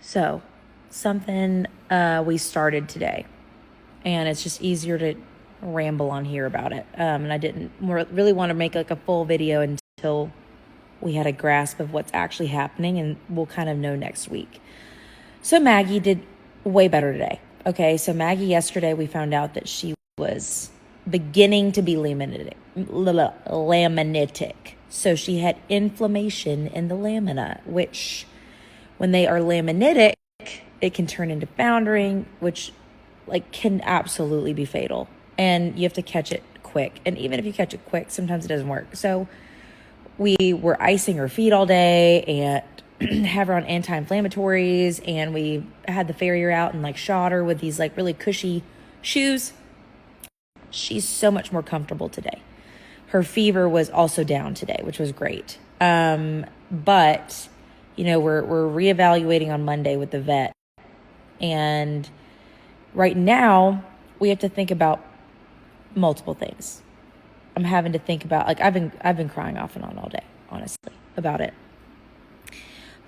So, something we started today, and it's just easier to ramble on here about it. And I didn't really want to make like a full video until we had a grasp of what's actually happening, and we'll kind of know next week. So Maggie did way better today. Okay, so Maggie yesterday we found out that she was beginning to be laminitic. So she had inflammation in the lamina, which when they are laminitic, it can turn into foundering, which can absolutely be fatal. And you have to catch it quick. And even if you catch it quick, sometimes it doesn't work. So we were icing her feet all day and have her on anti-inflammatories, and we had the farrier out and shot her with these really cushy shoes. She's so much more comfortable today. Her fever was also down today, which was great. But we're reevaluating on Monday with the vet, and right now we have to think about multiple things. I'm having to think about I've been crying off and on all day, honestly, about it.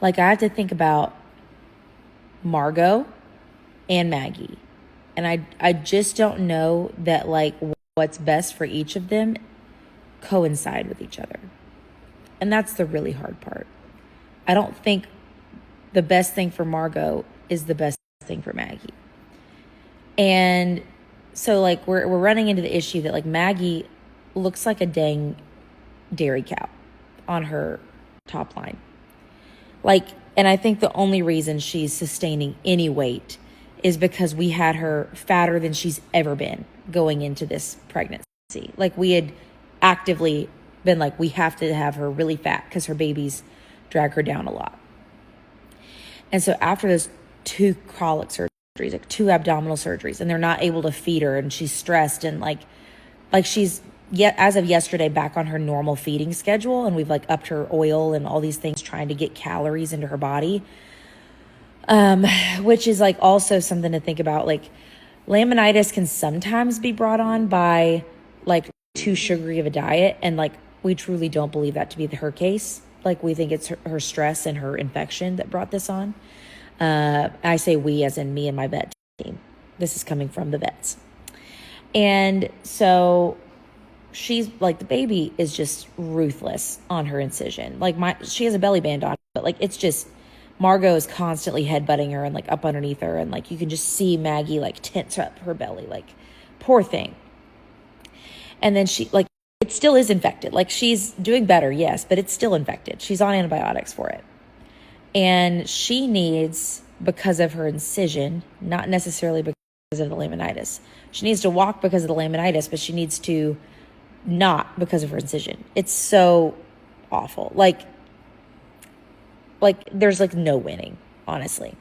I have to think about Margot and Maggie, and I just don't know that what's best for each of them coincide with each other, and that's the really hard part. I don't think the best thing for Margot is the best thing for Maggie. And so we're running into the issue that Maggie looks like a dang dairy cow on her top line. And I think the only reason she's sustaining any weight is because we had her fatter than she's ever been going into this pregnancy. We had actively been we have to have her really fat because her babies drag her down a lot. And so after those 2 colic surgeries, 2 abdominal surgeries, and they're not able to feed her, and she's stressed, and she's yet as of yesterday back on her normal feeding schedule, and we've upped her oil and all these things trying to get calories into her body, which is also something to think about. Laminitis can sometimes be brought on by too sugary of a diet, and we truly don't believe that to be her case. We think it's her stress and her infection that brought this on. I say we as in me and my vet team. This is coming from the vets. And so she's the baby is just ruthless on her incision. She has a belly band on, but it's just, Margot is constantly headbutting her and up underneath her. And you can just see Maggie tense up her belly, poor thing. And then she it still is infected. She's doing better, yes, but it's still infected. She's on antibiotics for it. And she needs, because of her incision, not necessarily because of the laminitis. She needs to walk because of the laminitis, but she needs to not because of her incision. It's so awful. There's no winning, honestly.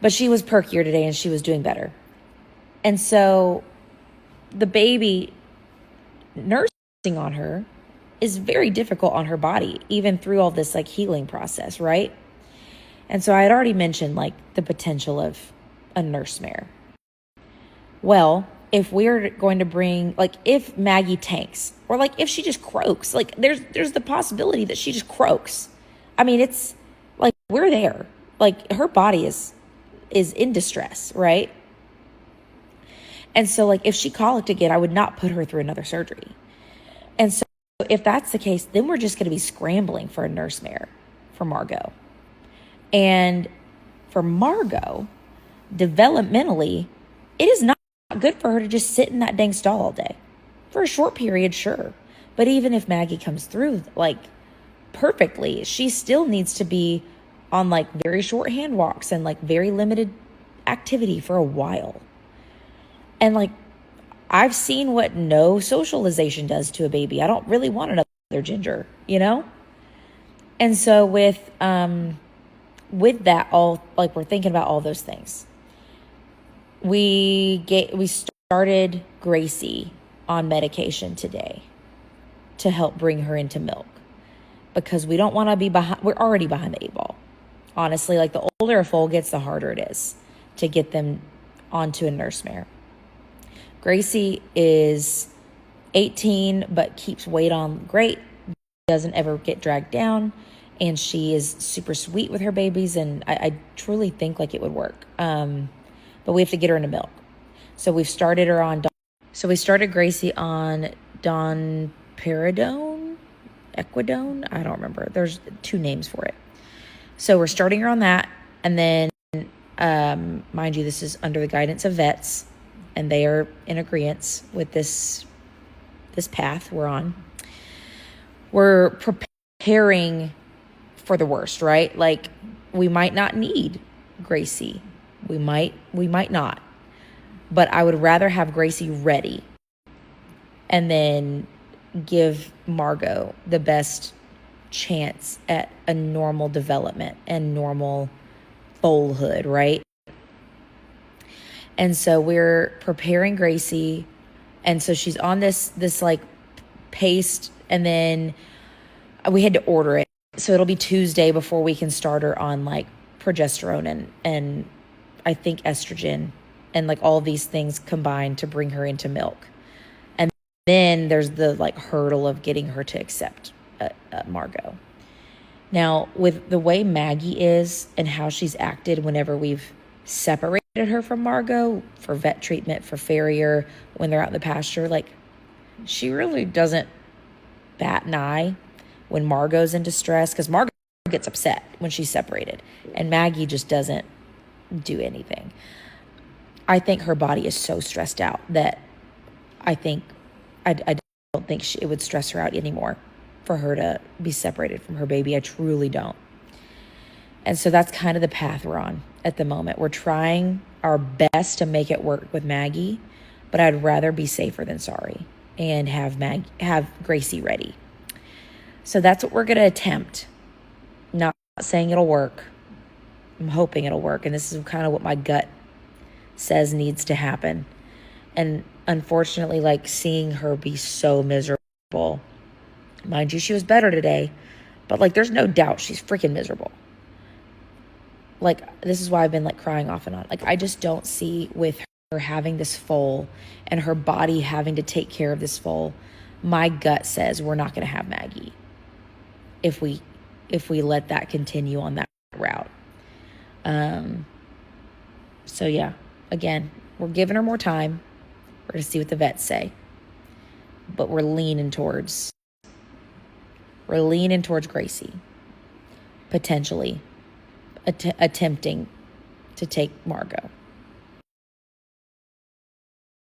But she was perkier today and she was doing better. And so the baby nursing on her is very difficult on her body, even through all this healing process, right? And so I had already mentioned the potential of a nurse mare. Well, if we're going to bring if Maggie tanks, or if she just croaks, there's the possibility that she just croaks. I mean, it's we're there. Her body is in distress, right? And so if she colicked again, I would not put her through another surgery. And so if that's the case, then we're just going to be scrambling for a nurse mare for Margot. And for Margot, developmentally, it is not good for her to just sit in that dang stall all day. For a short period, sure. But even if Maggie comes through perfectly, she still needs to be on very short hand walks and very limited activity for a while. And I've seen what no socialization does to a baby. I don't really want another Ginger, And so with that, all we're thinking about all those things. We started Gracie on medication today to help bring her into milk, because we don't want to be behind. We're already behind the 8 ball. Honestly, the older a foal gets, the harder it is to get them onto a nurse mare. Gracie is 18, but keeps weight on great, doesn't ever get dragged down, and she is super sweet with her babies, and I truly think like it would work. But we have to get her into milk. So we started Gracie on Donperidone, Equidone. I don't remember. There's 2 names for it. So we're starting her on that, and then, mind you, this is under the guidance of vets, and they are in agreement with this path we're on. We're preparing for the worst, right? Like, we might not need Gracie. We might not. But I would rather have Gracie ready and then give Margot the best chance at a normal development and normal foalhood, right? And so we're preparing Gracie, and so she's on this like paste, and then we had to order it, so it'll be Tuesday before we can start her on like progesterone and I think estrogen and like all of these things combined to bring her into milk. And then there's the like hurdle of getting her to accept Margot. Now, with the way Maggie is and how she's acted whenever we've separated her from Margot for vet treatment, for farrier, when they're out in the pasture, like, she really doesn't bat an eye when Margot's in distress, because Margot gets upset when she's separated, and Maggie just doesn't do anything. I think her body is so stressed out that I don't think it would stress her out anymore for her to be separated from her baby. I truly don't. And so that's kind of the path we're on at the moment. We're trying our best to make it work with Maggie, but I'd rather be safer than sorry and have Gracie ready. So that's what we're going to attempt. Not saying it'll work. I'm hoping it'll work. And this is kind of what my gut says needs to happen. And unfortunately, like, seeing her be so miserable, mind you, she was better today, but like, there's no doubt she's freaking miserable. Like, this is why I've been like crying off and on. Like, I just don't see with her having this foal and her body having to take care of this foal. My gut says we're not going to have Maggie if we let that continue on that route. So yeah, again, we're giving her more time. We're going to see what the vets say, but we're leaning towards Gracie, potentially attempting to take Margot.